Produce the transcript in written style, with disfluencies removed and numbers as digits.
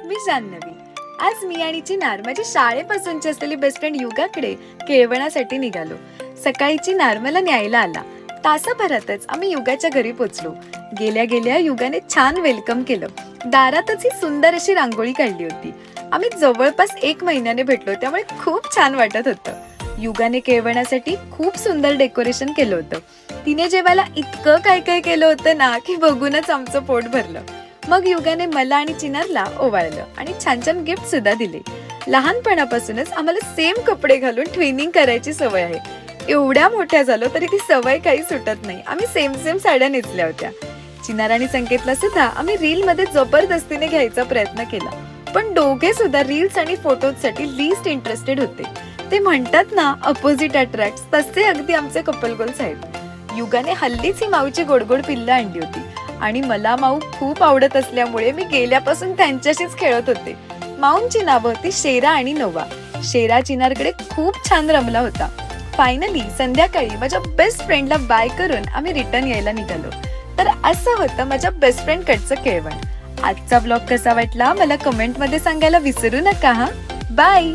मी जान्हवी. आज मी आणि चिनार माझी शाळेपासूनची असलेली बेस्ट फ्रेंड युगाकडे केळवणासाठी निघालो. सकाळी चिनार मला न्यायला आला. तासाभरातच आम्ही युगाच्या घरी पोचलो. गेल्या गेल्या युगाने छान वेलकम केलं. दारातच ही सुंदर अशी रांगोळी काढली होती. आम्ही जवळपास 1 महिन्याने भेटलो, त्यामुळे खूप छान वाटत होतं. युगाने केळवणासाठी खूप सुंदर डेकोरेशन केलं होतं. तिने जेवायला इतकं काय काय केलं होतं ना की बघूनच आमचं पोट भरलं. मग युगाने मला आणि चिनारला ओवाळलं आणि छान छान गिफ्ट सुद्धा दिले. लहानपणापासूनच आम्हाला सेम कपडे घालून ट्विनिंग करायची सवय आहे. एवढ्या मोठ्या झालो तरी ती सवय काही सुटत नाही. आम्ही सेम सेम साड्या नेसल्या होत्या. चिनार आणि संकेतला सुद्धा आम्ही रील मध्ये जबरदस्तीने घ्यायचा प्रयत्न केला, पण दोघे सुद्धा रील्स आणि फोटोजसाठी लीस्ट इंटरेस्टेड होते. ते म्हणतात ना, अपोजिट अट्रॅक्ट, तसे अगदी आमचे कपल गोल्स आहेत. युगाने हल्लीच ही माऊची गोडगोड पिल्लं आणली होती आणि मला माऊ खूप आवडत असल्यामुळे मी गेल्यापासून त्यांच्याशीच खेळत होते. माऊंची नावं होती शेरा आणि नोवा. शेरा चिनारकडे खूप छान रमला होता. फायनली संध्याकाळी माझ्या बेस्ट फ्रेंडला बाय करून आम्ही रिटर्न यायला निघालो. तर असं होतं माझ्या बेस्ट फ्रेंड कडचं केळवण. आजचा ब्लॉग कसा वाटला मला कमेंट मध्ये सांगायला विसरू नका. बाय.